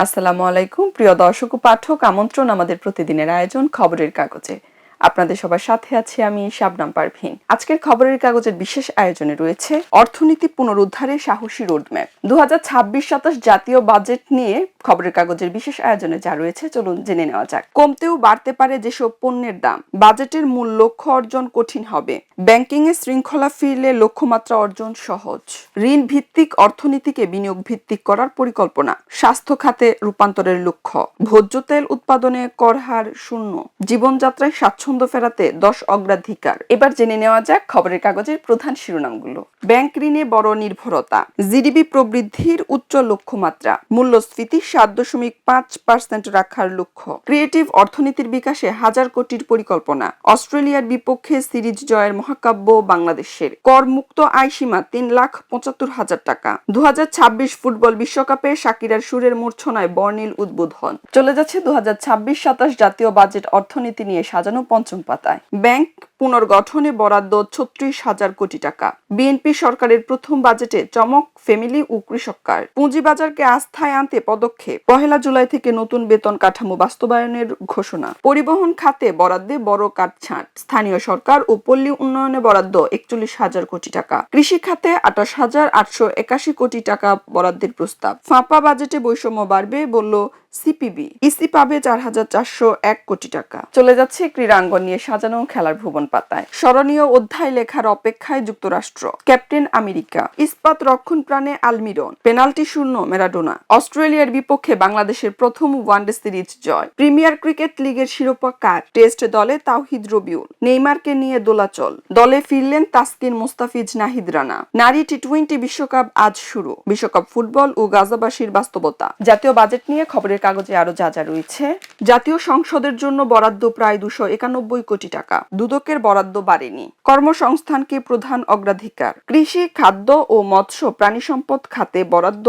আসসালামু আলাইকুম প্রিয় দর্শক ও পাঠক, আমন্ত্রণ আমাদের প্রতিদিনের আয়োজন খবরের কাগজে। আপনাদের সবার সাথে আছি আমি শাবনাম পারভীন। আজকের খবরের কাগজের বিশেষ আয়োজনে রয়েছে অর্থনীতি পুনরুদ্ধারে সাহসী রোডম্যাপ। 2026-27 জাতীয় বাজেট নিয়ে খবরের কাগজের বিশেষ আয়োজনে যা রয়েছে চলুন জেনে নেওয়া যাক। কমতেও বাড়তে পারে যেসব পণ্যের দাম, বাজেটের মূল লক্ষ্য অর্জন কঠিন হবে, ব্যাংকিং এ শৃঙ্খলা ফিরলে লক্ষ্যমাত্রা অর্জন সহজ, ঋণ ভিত্তিক অর্থনীতিকে বিনিয়োগ ভিত্তিক করার পরিকল্পনা, স্বাস্থ্য খাতে রূপান্তরের লক্ষ্য, ভোজ্য তেল উৎপাদনে কর হার শূন্য, জীবনযাত্রায় স্বাচ্ছন্দ্য ফেরাতে 10 অগ্রাধিকার। এবার জেনে নেওয়া যাক খবরের কাগজের প্রধান শিরোনামগুলো। ব্যাংক ঋণে বড় নির্ভরতা, জিডিপি প্রবৃদ্ধির উচ্চ লক্ষ্যমাত্রা, মূল্যস্ফীতি 7.5% রাখার লক্ষ্য, ক্রিয়েটিভ অর্থনীতির বিকাশে 1000 কোটির পরিকল্পনা, অস্ট্রেলিয়ার বিপক্ষে সিরিজ জয়ের মহাকাব্য বাংলাদেশের, করমুক্ত আয়সীমা 3,75,000 টাকা, 2026 ফুটবল বিশ্বকাপে শাকিরার সুরের মূর্ছনায় বর্ণিল উদ্বোধন। চলে যাচ্ছে 2026-27 জাতীয় বাজেট অর্থনীতি নিয়ে সাজানো পঞ্চম পাতায়। ব্যাংক পুনর্গঠনে বরাদ্দ 36,000 কোটি টাকা। বিএনপি সরকারের প্রথম বাজেটে চমক ফ্যামিলি ও কৃষক কার্ড। পুঁজিবাজারকে আস্থায় আনতে পদক্ষেপ, 1 জুলাই থেকে নতুন বেতন কাঠামো বাস্তবায়নের ঘোষণা। পরিবহন খাতে বরাদ্দে বড় কাটছাঁট, স্থানীয় সরকার ও পল্লী উন্নয়নে বরাদ্দ 41,000 কোটি টাকা। কৃষি খাতে 28,881 কোটি টাকা বরাদ্দের প্রস্তাব। ফাঁপা বাজেটে বৈষম্য বাড়বে বলল সিপিবি, ইসি পাবে 4,401 কোটি টাকা। চলে যাচ্ছে ক্রীড়াঙ্গন নিয়ে সাজানো খেলার ভুবন পাতায়। স্মরণীয় অধ্যায় লেখার অপেক্ষায় যুক্তরাষ্ট্র, ক্যাপ্টেন আমেরিকা, ইস্পাত রক্ষণ প্রাণে আলমিরন, পেনাল্টি শূন্য ম্যারাডোনা, অস্ট্রেলিয়ার বিপক্ষে বাংলাদেশের প্রথম ওয়ানডে সিরিজ জয়, প্রিমিয়ার ক্রিকেট লিগের শিরোপা কার, টেস্ট দলে তাওহিদ রবিউল, নেইমারকে নিয়ে দোলাচল, দলে ফিরলেন তাসকিন মুস্তাফিজ নাহিদ রানা। নারী টি-20 বিশ্বকাপ আজ শুরু, বিশ্বকাপ ফুটবল ও গাজাবাসীর বাস্তবতা। জাতীয় বাজেট নিয়ে খবরের কাগজে আরো যা যা রয়েছে। জাতীয় সংসদের জন্য বরাদ্দ প্রায় 291 কোটি টাকা, দুদকের বরাদ্দ বাড়েনি। কর্মসংস্থানকে প্রধান অগ্রাধিকার, কৃষি, খাদ্য ও মৎস্য প্রাণী সম্পদ খাতে বরাদ্দ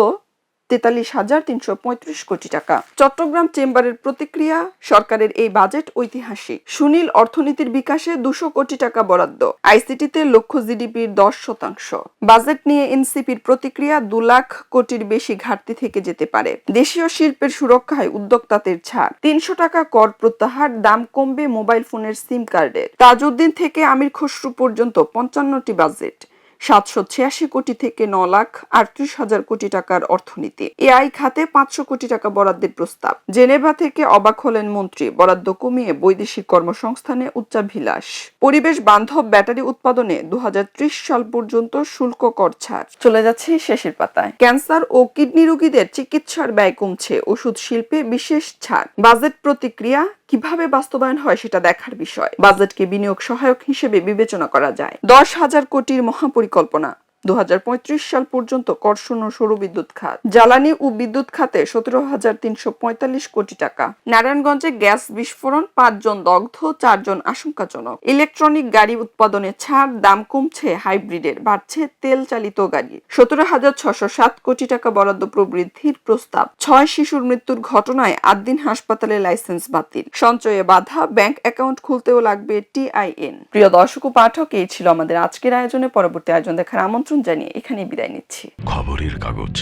43,335 কোটি টাকা। চট্টগ্রাম চেম্বারের প্রতিক্রিয়া, সরকারের এই বাজেট ঐতিহাসিক। সুনীল অর্থনীতির বিকাশে 200 কোটি টাকা বরাদ্দ, আইসিটিতে লক্ষ্য জিডিপির 10%। বাজেট নিয়ে এনসিপির প্রতিক্রিয়া, 2 লাখ কোটির বেশি ঘাটতি থেকে যেতে পারে। দেশীয় শিল্পের সুরক্ষায় উদ্যোক্তাদের ছাড়, 300 টাকা কর প্রত্যাহার, দাম কমবে মোবাইল ফোনের সিম কার্ডের। তাজউদ্দিন থেকে আমির খসরু পর্যন্ত 55টি বাজেট, 786 কোটি থেকে 9,38,000 কোটি টাকার অর্থনীতি। এআই খাতে 500 কোটি টাকা বরাদ্দের প্রস্তাব। জেনেভা থেকে অবাক হলেন মন্ত্রী, বরাদ্দ কমিয়ে বৈদেশিক কর্মসংস্থানে উচ্চাভিলাষ। পরিবেশ বান্ধব ব্যাটারি উৎপাদনে 2030 সাল পর্যন্ত শুল্ক কর ছাড়। চলে যাচ্ছে শেষের পাতায়। ক্যান্সার ও কিডনি রোগীদের চিকিৎসার ব্যয় কমছে, ওষুধ শিল্পে বিশেষ ছাড়। বাজেট প্রতিক্রিয়া, কিভাবে বাস্তবায়ন হয় সেটা দেখার বিষয়। বাজেটকে বিনিয়োগ সহায়ক হিসেবে বিবেচনা করা যায়। 10,000 কোটির মহাপরিকল্পনা, 2035 সাল পর্যন্ত করশূন্য সৌর বিদ্যুৎ খাত। জ্বালানি ও বিদ্যুৎ খাতে 17,345 কোটি টাকা। নারায়ণগঞ্জে গ্যাস বিস্ফোরণ, 5 জন দগ্ধ, 4 জন আশঙ্কাজনক। ইলেকট্রনিক গাড়ি উৎপাদনে ছাড়, দাম কমছে হাইব্রিডের, বাড়ছে তেল চালিত গাড়ি। 17,607 কোটি টাকা বরাদ্দ প্রবৃদ্ধির প্রস্তাব। 6 শিশুর মৃত্যুর ঘটনায় 8 দিন হাসপাতালে লাইসেন্স বাতিল। সঞ্চয়ে বাধা, ব্যাংক অ্যাকাউন্ট খুলতেও লাগবে টিআইএন। প্রিয় দর্শক ও পাঠক, এই ছিল আমাদের আজকের আয়োজনে। পরবর্তী আয়োজন দেখার আমন্ত্রণ জানিয়ে এখানে বিদায় নিচ্ছি। খবরের কাগজ,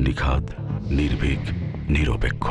নিখাত, নির্ভীক, নিরপেক্ষ।